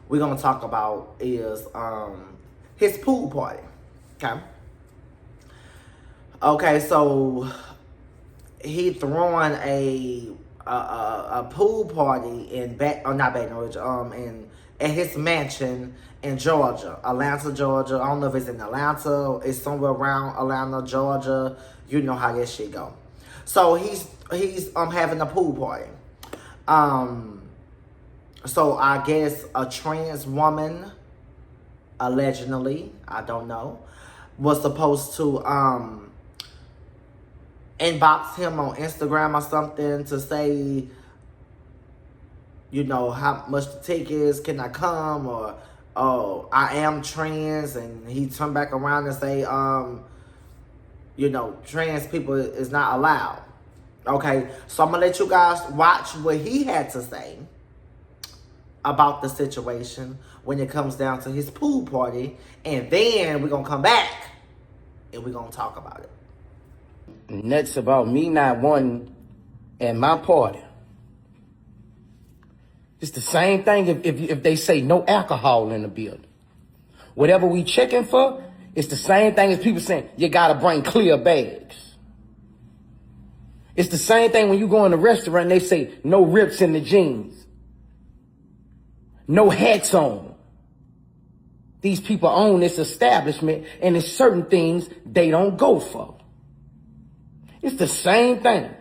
we're going to talk about is his pool party. Okay? Okay, so he throwing a pool party in not Baton Rouge, at his mansion in Georgia, Atlanta, Georgia. I don't know if it's in Atlanta. It's somewhere around Atlanta, Georgia. You know how that shit go. So he's having a pool party. So I guess a trans woman, allegedly, I don't know, was supposed to inbox him on Instagram or something to say, you know, how much the tickets, can I come, or I am trans, and he turned back around and say, you know, trans people is not allowed. Okay, so I'm gonna let you guys watch what he had to say about the situation when it comes down to his pool party, and then we're gonna come back and we're gonna talk about it. Nuts about me not wanting at my party. It's the same thing if they say no alcohol in the building. Whatever we checking for, it's the same thing as people saying you gotta bring clear bags. It's the same thing when you go in a restaurant and they say no rips in the jeans. No hats on. These people own this establishment, and there's certain things they don't go for. It's the same thing.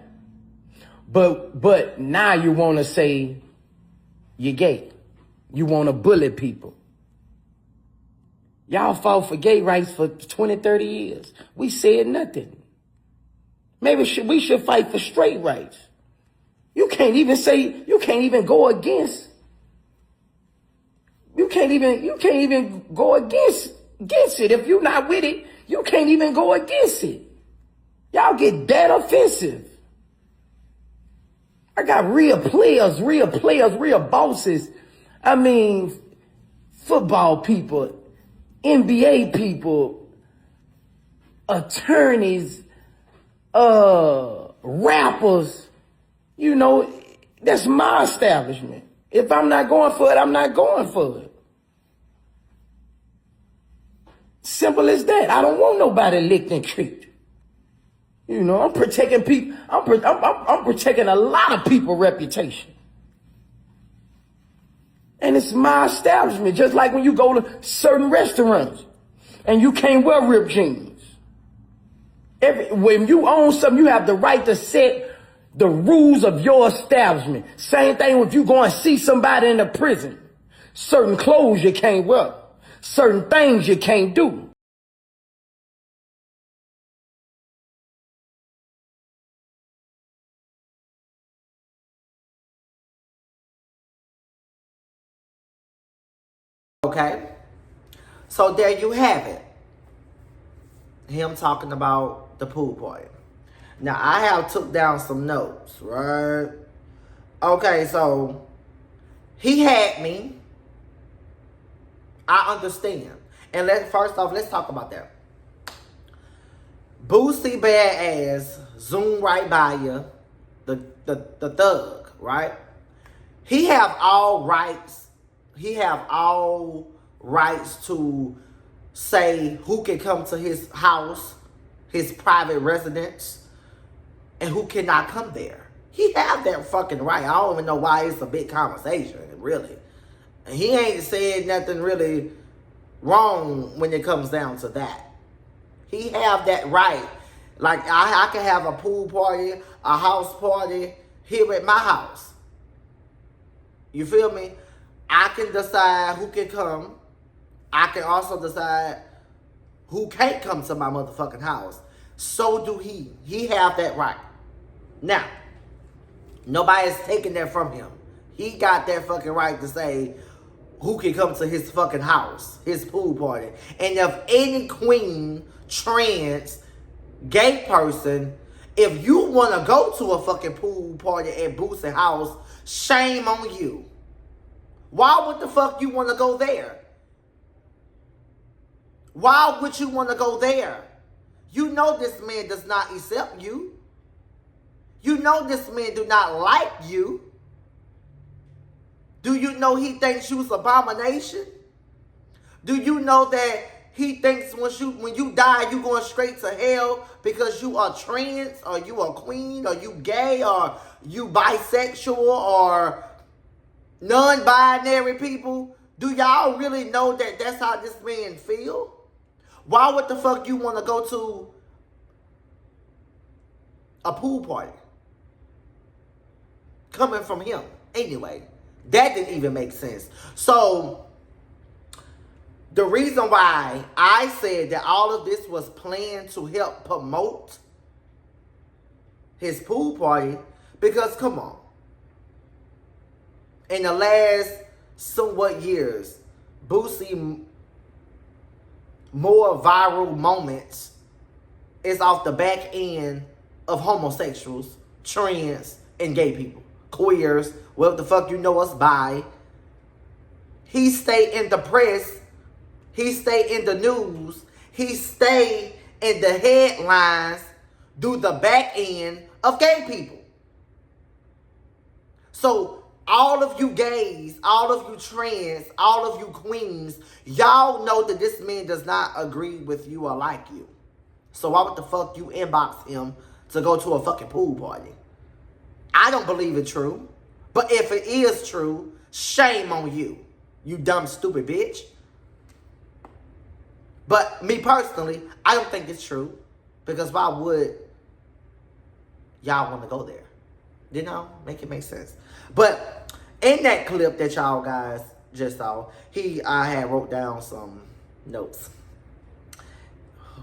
But now you want to say you're gay. You want to bully people. Y'all fought for gay rights for 20, 30 years. We said nothing. Maybe we should fight for straight rights. You can't even go against. You can't even go against it. If you're not with it, you can't even go against it. Y'all get that offensive. I got real players, real bosses. I mean, football people, NBA people, attorneys, rappers. You know, that's my establishment. If I'm not going for it, I'm not going for it. Simple as that. I don't want nobody licked and tricked. You know, I'm protecting people. I'm protecting a lot of people's reputation. And it's my establishment. Just like when you go to certain restaurants and you can't wear ripped jeans. When you own something, you have the right to set the rules of your establishment. Same thing if you go and see somebody in a prison. Certain clothes you can't wear. Certain things you can't do. Okay, so there you have it. Him talking about the pool party. Now, I have took down some notes, right? Okay, so he had me. I understand. And first off, let's talk about that. Boosie BADAZZ zoom right by you, the thug, right? He have all rights. He have all rights to say who can come to his house, his private residence, and who cannot come there. He have that fucking right. I don't even know why it's a big conversation, really. And he ain't said nothing really wrong when it comes down to that. He have that right. Like, I can have a pool party, a house party here at my house. You feel me? I can decide who can come. I can also decide who can't come to my motherfucking house. So do he. He have that right. Now, nobody's taking that from him. He got that fucking right to say who can come to his fucking house, his pool party. And if any queen, trans, gay person, if you want to go to a fucking pool party at Boosie's house, shame on you. Why would the fuck you want to go there? Why would you want to go there? You know this man does not accept you. You know this man do not like you. Do you know he thinks you's abomination? Do you know that he thinks when you die, you going straight to hell because you are trans, or you are queen, or you gay, or you bisexual, or non-binary people? Do y'all really know that that's how this man feel? Why would the fuck you want to go to a pool party coming from him? Anyway, that didn't even make sense. So the reason why I said that all of this was planned to help promote his pool party, because come on, in the last somewhat years, Boosie more viral moments is off the back end of homosexuals, trans, and gay people, queers, whatever the fuck you know us by. He stay in the press, he stay in the news, he stay in the headlines through the back end of gay people. So all of you gays, all of you trans, all of you queens, y'all know that this man does not agree with you or like you. So why would the fuck you inbox him to go to a fucking pool party? I don't believe it's true. But if it is true, shame on you, you dumb, stupid bitch. But me personally, I don't think it's true. Because why would y'all want to go there? You know, make it make sense. But in that clip that y'all guys just saw, I had wrote down some notes.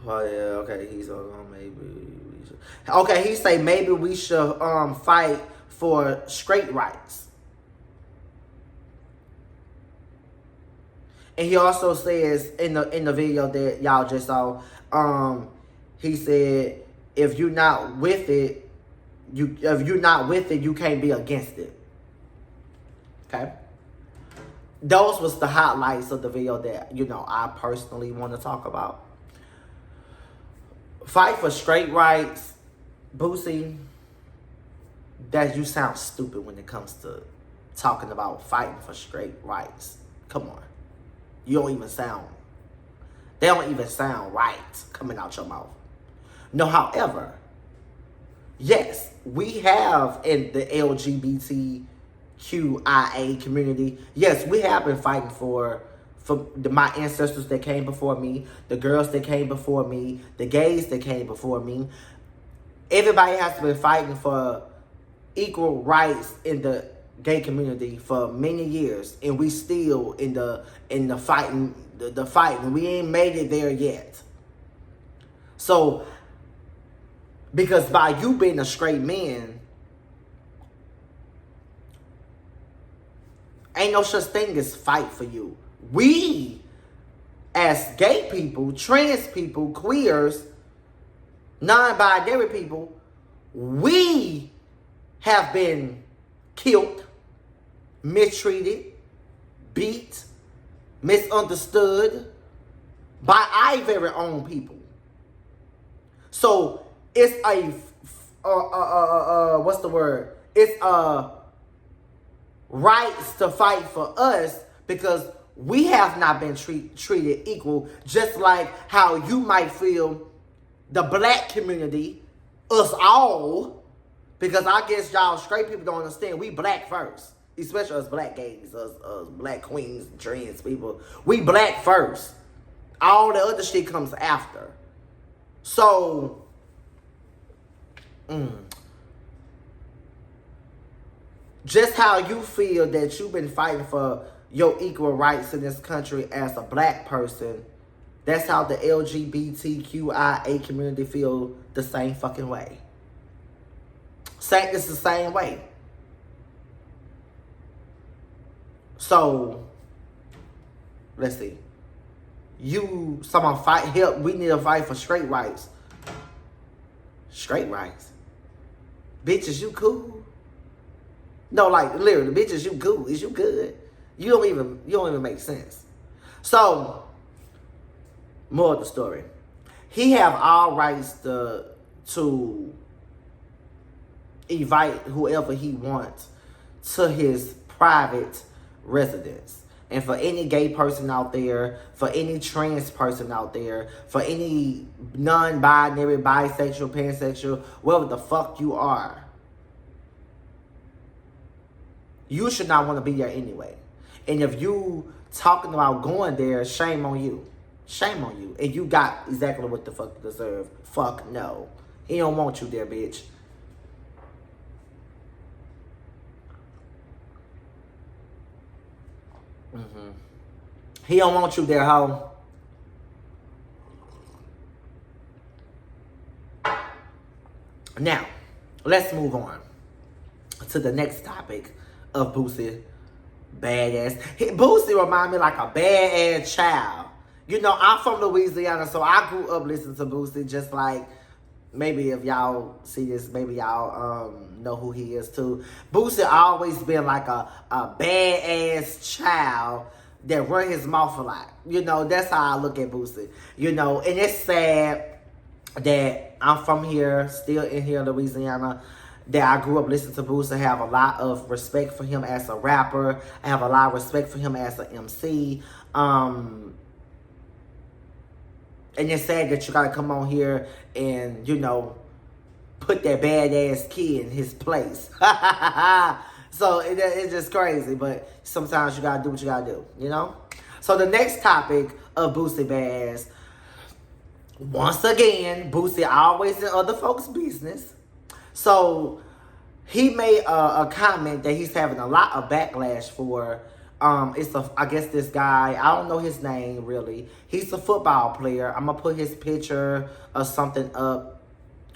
Oh yeah, okay. He's maybe we should. Okay, he say maybe we should fight for straight rights. And he also says in the video that y'all just saw, he said if you're not with it, you can't be against it. Okay? Those was the highlights of the video that, you know, I personally want to talk about. Fight for straight rights. Boosie, that you sound stupid when it comes to talking about fighting for straight rights. Come on. They don't even sound right coming out your mouth. No, however, yes, we have in the LGBTQIA community, yes, we have been fighting for my ancestors that came before me, the girls that came before me, the gays that came before me. Everybody has been fighting for equal rights in the gay community for many years, and we still in the fighting. The fighting, we ain't made it there yet. So, because by you being a straight man, ain't no such thing as fight for you. We, as gay people, trans people, queers, non-binary people, we have been killed, mistreated, beat, misunderstood by our very own people. So it's what's the word? It's rights to fight for us because we have not been treated equal, just like how you might feel the black community, us all, because I guess y'all straight people don't understand, we black first. Especially us black gays, us black queens, trans people. We black first. All the other shit comes after. So, just how you feel that you've been fighting for your equal rights in this country as a black person, that's how the LGBTQIA community feel the same fucking way. It's the same way. So, let's see. Someone help, we need to fight for straight rights. Straight rights? Bitches, you cool? No, like, literally, bitches, you cool? Is you good? You don't even make sense. So, more of the story. He have all rights to invite whoever he wants to his private residents. And for any gay person out there, for any trans person out there, for any non-binary, bisexual, pansexual, whatever the fuck you are, you should not want to be there anyway. And if you talking about going there, shame on you. Shame on you. And you got exactly what the fuck you deserve. Fuck no. He don't want you there, bitch. He don't want you there, hoe. Now, let's move on to the next topic of Boosie badass. Boosie remind me like a badass child. You know, I'm from Louisiana, so I grew up listening to Boosie, just like, maybe if y'all see this, maybe y'all know who he is too. Boosie always been like a badass child that run his mouth a lot. You know, that's how I look at Boosie. You know, and it's sad that I'm from here, still in here, Louisiana, that I grew up listening to Boosie. I have a lot of respect for him as a rapper. I have a lot of respect for him as an MC. And it's sad that you gotta come on here and, you know, put that badass kid in his place. So it's just crazy, but sometimes you gotta do what you gotta do, you know? So the next topic of Boosie Badass, once again, Boosie always in other folks' business. So he made a comment that he's having a lot of backlash for. I guess this guy, I don't know his name really. He's a football player. I'm gonna put his picture or something up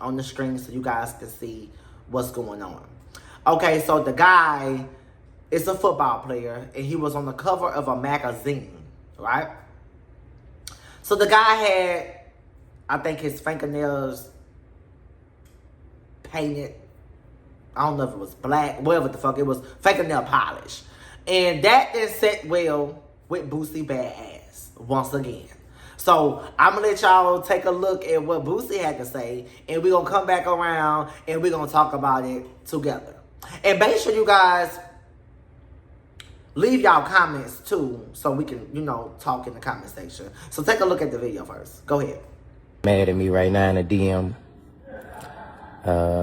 on the screen so you guys can see what's going on. Okay, so the guy is a football player and he was on the cover of a magazine, right? So the guy had, I think, his fingernails painted. I don't know if it was black, whatever the fuck it was, fingernail polish. And that didn't sit well with Boosie Badass once again. So I'm going to let y'all take a look at what Boosie had to say. And we're going to come back around and we're going to talk about it together. And make sure you guys leave y'all comments too so we can, you know, talk in the comment section. So take a look at the video first. Go ahead. Mad at me right now in the DM.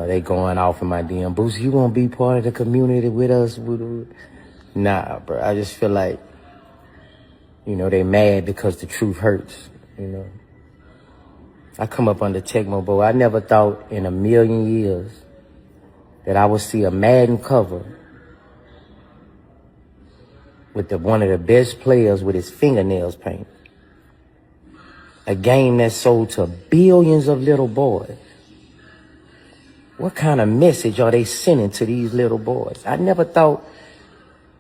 They going off in my DM. Boosie, you want to be part of the community with us? Nah, bro. I just feel like, you know, they mad because the truth hurts, you know. I come up under Tecmo, but I never thought in a million years that I would see a Madden cover with one of the best players with his fingernails painted. A game that sold to billions of little boys. What kind of message are they sending to these little boys? I never thought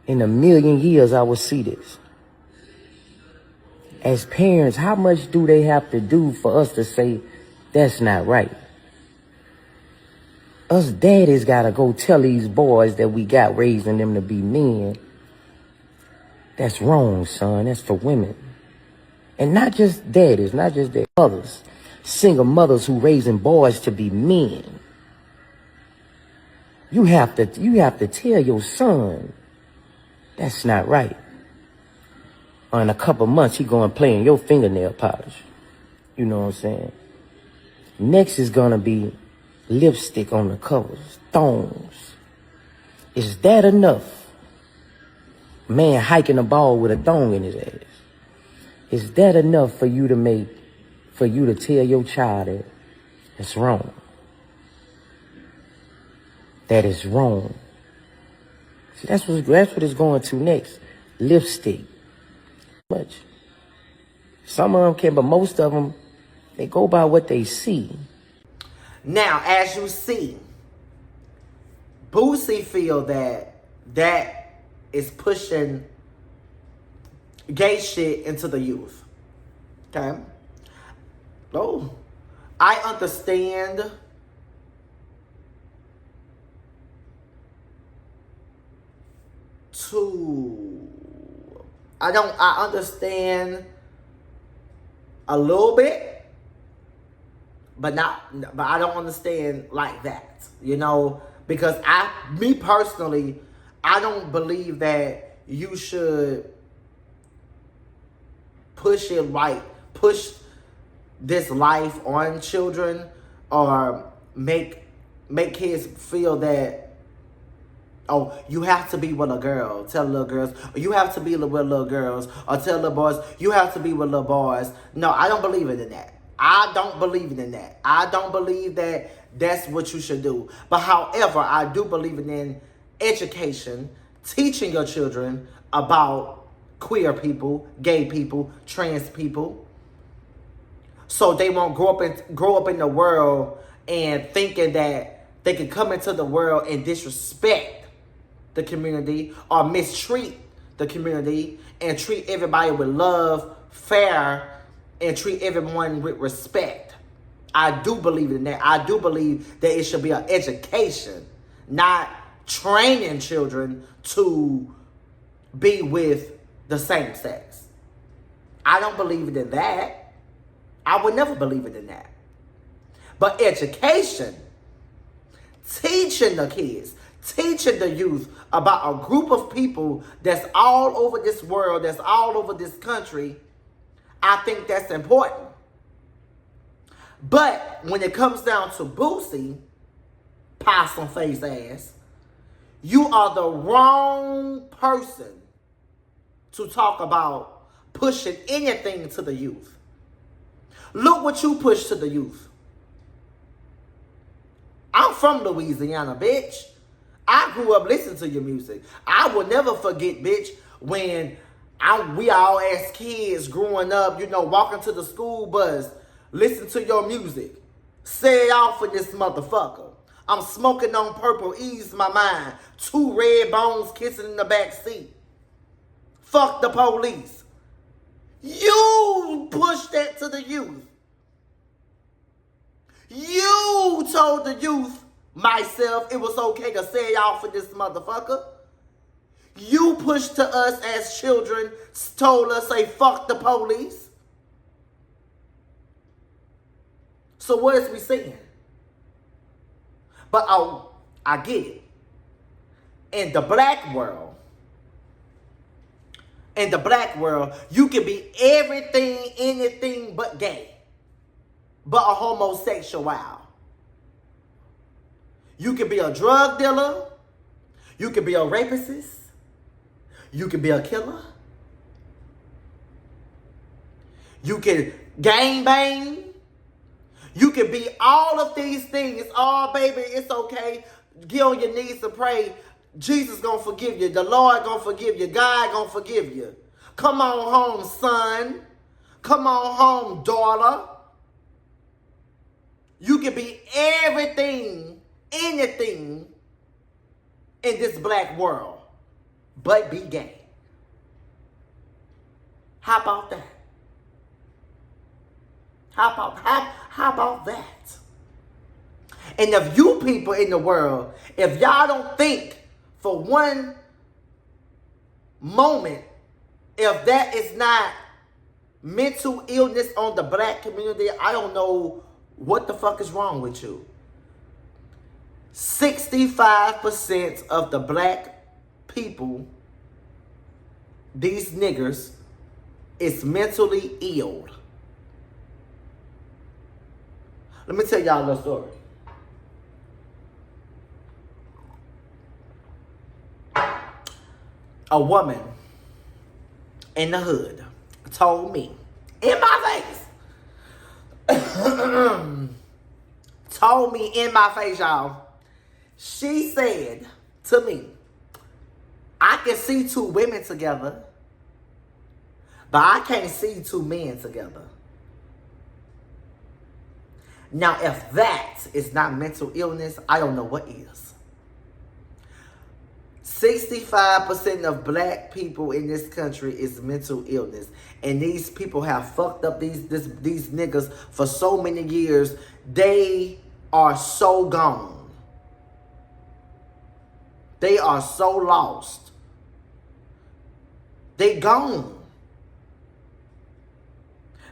in a million years I would see this. As parents, how much do they have to do for us to say that's not right? Us daddies gotta go tell these boys that we got raising them to be men. That's wrong, son. That's for women. And not just daddies, not just their mothers. Single mothers who raising boys to be men. You have to tell your son that's not right. Or in a couple months, he going playing your fingernail polish. You know what I'm saying? Next is gonna be lipstick on the covers, thongs. Is that enough? Man hiking a ball with a thong in his ass. Is that enough for you to tell your child that it's wrong? That is wrong. See, that's what it's going to next. Lipstick. Much. Some of them can, but most of them, they go by what they see. Now, as you see, Boosie feel that is pushing gay shit into the youth. Okay? Oh, I understand I understand a little bit, but I don't understand like that, you know, because me personally, I don't believe that you should push this life on children, or make kids feel that, oh, you have to be with a girl, tell little girls, or you have to be with little girls, or tell little boys, you have to be with little boys. No, I don't believe in that. I don't believe in that. I don't believe that that's what you should do. But however, I do believe in education, teaching your children about queer people, gay people, trans people, so they won't grow up in the world and thinking that they can come into the world and disrespect the community or mistreat the community and treat everybody with love, fair, and treat everyone with respect. I do believe in that. I do believe that it should be an education, not training children to be with the same sex. I don't believe in that. I would never believe in that. But education, teaching the kids, teaching the youth about a group of people that's all over this world, that's all over this country, I think that's important. But when it comes down to Boosie, possum face ass, you are the wrong person to talk about pushing anything to the youth. Look what you push to the youth. I'm from Louisiana, bitch. I grew up listening to your music. I will never forget, bitch, when we all as kids growing up, walking to the school bus, listen to your music. Say off for this motherfucker. I'm smoking on purple, ease my mind. 2 red bones kissing in the back seat. Fuck the police. You pushed that to the youth. You told the youth, myself, it was okay to say off for this motherfucker. You pushed to us as children, told us, say, fuck the police. So what is we saying? But I get it. In the black world, you can be everything, anything but gay. But a homosexual. You can be a drug dealer. You can be a rapist. You can be a killer. You can gangbang. You can be all of these things. Oh, baby, it's okay. Get on your knees and pray. Jesus gonna forgive you. The Lord gonna forgive you. God gonna forgive you. Come on home, son. Come on home, daughter. You can be everything, anything in this black world, but be gay. How about that? How about that? And if you people in the world, if y'all don't think for one moment, if that is not mental illness on the black community, I don't know what the fuck is wrong with you. 65% of the black people, these niggers, is mentally ill. Let me tell y'all a little story. A woman in the hood told me, in my face, told me in my face, y'all. She said to me, I can see 2 women together, but I can't see 2 men together. Now, if that is not mental illness, I don't know what is. 65% of black people in this country is mental illness. And these people have fucked up these niggas for so many years. They are so gone. They are so lost. They gone.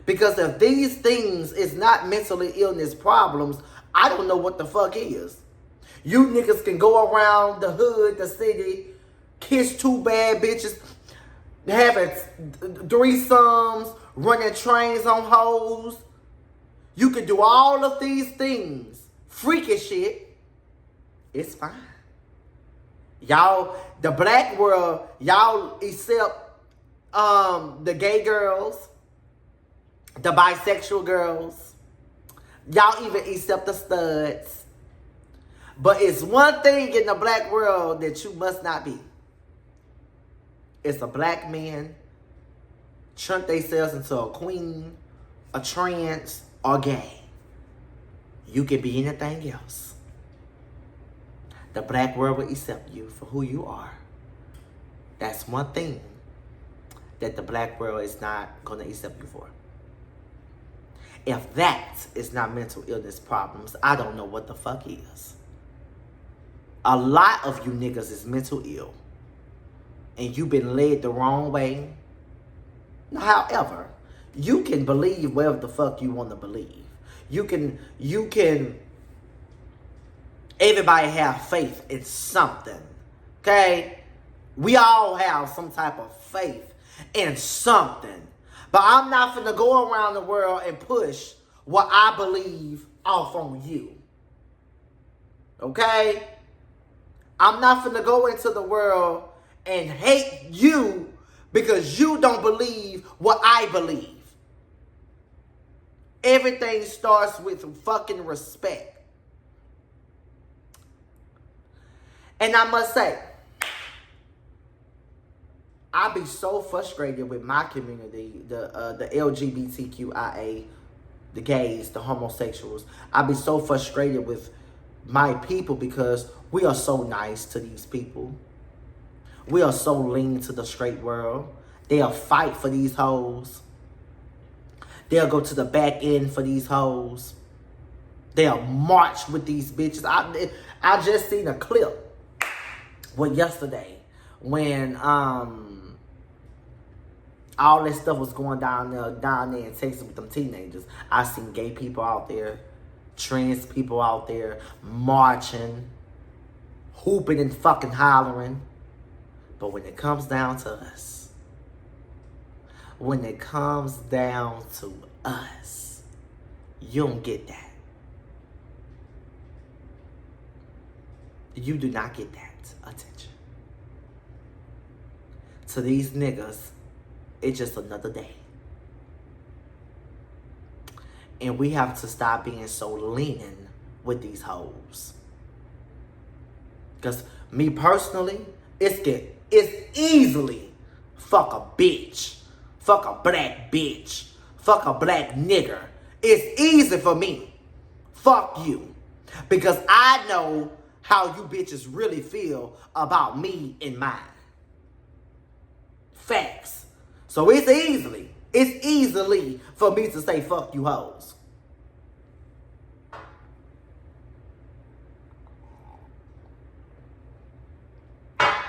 Because if these things is not mentally illness problems, I don't know what the fuck is. You niggas can go around the hood, the city, kiss two bad bitches, having threesomes, running trains on hoes. You can do all of these things, freaky shit. It's fine. Y'all, the black world, y'all accept the gay girls, the bisexual girls. Y'all even accept the studs. But it's one thing in the black world that you must not be. It's a black man turn themselves into a queen, a trans, or gay. You can be anything else. The black world will accept you for who you are. That's one thing that the black world is not going to accept you for. If that is not mental illness problems, I don't know what the fuck is. A lot of you niggas is mental ill. And you've been led the wrong way. However, you can believe whatever the fuck you want to believe. You can, everybody have faith in something. Okay? We all have some type of faith in something. But I'm not finna go around the world and push what I believe off on you. Okay? I'm not finna go into the world and hate you because you don't believe what I believe. Everything starts with fucking respect. And I must say, I be so frustrated with my community, the LGBTQIA, the gays, the homosexuals. I be so frustrated with my people because we are so nice to these people. We are so lean to the straight world. They'll fight for these hoes. They'll go to the back end for these hoes. They'll march with these bitches. I just seen a clip yesterday when all this stuff was going down there in Texas with them teenagers. I seen gay people out there, trans people out there marching, hooping and fucking hollering. But when it comes down to us, you don't get that. You do not get that attention. To these niggas, it's just another day. And we have to stop being so lenient with these hoes. Because me personally, it's easily fuck a bitch, fuck a black bitch, fuck a black nigger. It's easy for me. Fuck you. Because I know how you bitches really feel about me and mine. Facts. So it's easily for me to say fuck you hoes.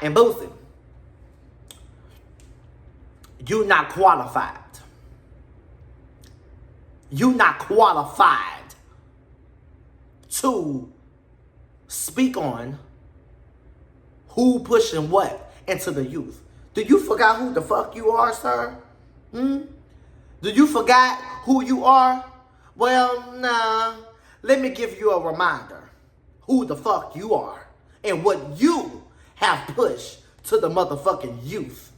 And Boosie, you're not qualified. You're not qualified to speak on who pushing what into the youth. Do you forgot who the fuck you are, sir? Do you forgot who you are? Well, nah. Let me give you a reminder who the fuck you are and what you have pushed to the motherfucking youth.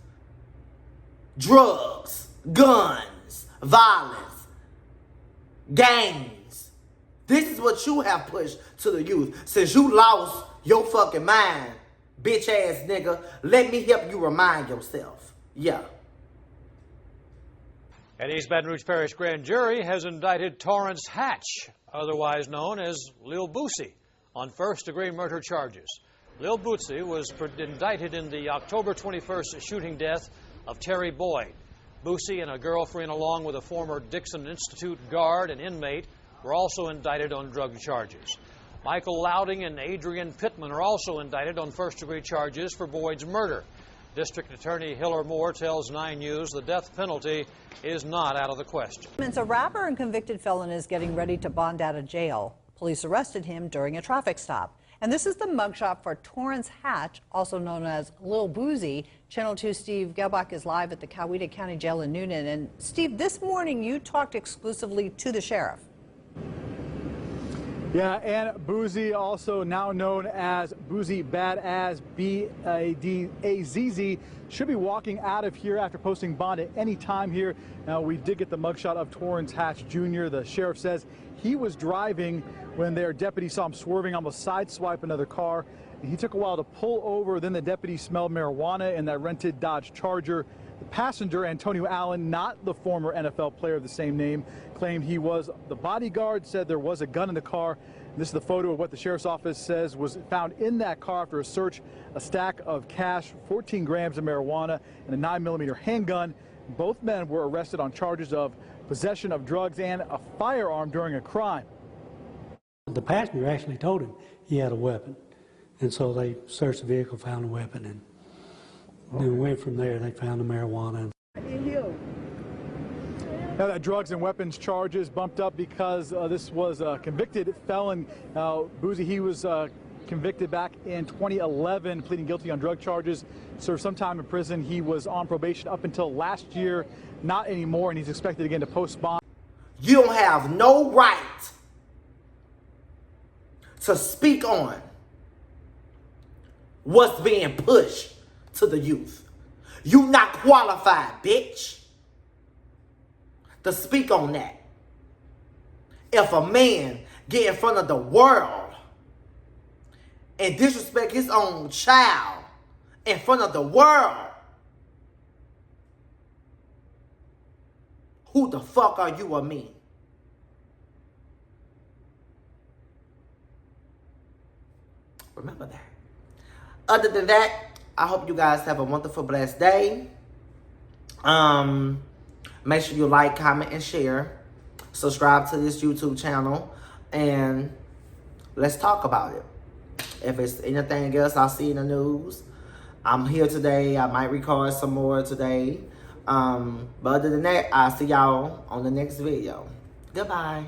Drugs, guns, violence, gangs. This is what you have pushed to the youth. Since you lost your fucking mind, bitch ass nigga, let me help you remind yourself. Yeah. An East Baton Rouge Parish grand jury has indicted Torrance Hatch, otherwise known as Lil Boosie, on first-degree murder charges. Lil Boosie was indicted in the October 21st shooting death of Terry Boyd. Boosie and a girlfriend, along with a former Dixon Institute guard and inmate, were also indicted on drug charges. Michael Louding and Adrian Pittman are also indicted on first-degree charges for Boyd's murder. District Attorney Hiller Moore tells 9 News the death penalty is not out of the question. A rapper and convicted felon is getting ready to bond out of jail. Police arrested him during a traffic stop. And this is the mugshot for Torrance Hatch, also known as Lil Boosie. Channel 2 Steve Gelbach is live at the Coweta County Jail in Noonan. And Steve, this morning you talked exclusively to the sheriff. Yeah, and Boosie, also now known as Boosie BADAZZ, B-A-D-A-Z-Z, should be walking out of here after posting bond at any time here. Now, we did get the mugshot of Torrance Hatch Jr. The sheriff says he was driving when their deputy saw him swerving, almost sideswipe another car. He took a while to pull over. Then the deputy smelled marijuana in that rented Dodge Charger. The passenger, Antonio Allen, not the former NFL player of the same name, claimed he was the bodyguard, said there was a gun in the car. This is the photo of what the sheriff's office says was found in that car after a search: a stack of cash, 14 grams of marijuana, and a 9mm handgun. Both men were arrested on charges of possession of drugs and a firearm during a crime. The passenger actually told him he had a weapon, and so they searched the vehicle, found a weapon, and then went from there. They found the marijuana. Now that drugs and weapons charges bumped up because this was a convicted felon. Boosie, he was convicted back in 2011, pleading guilty on drug charges, served some time in prison. He was on probation up until last year, not anymore, and he's expected again to post bond. You don't have no right to speak on what's being pushed to the youth. You not qualified, bitch, to speak on that. If a man get in front of the world and disrespect his own child in front of the world, who the fuck are you or me? Remember that. Other than that, I hope you guys have a wonderful, blessed day. Make sure you like, comment, and share. Subscribe to this YouTube channel. And let's talk about it. If it's anything else I'll see in the news, I'm here today. I might record some more today. But other than that, I'll see y'all on the next video. Goodbye.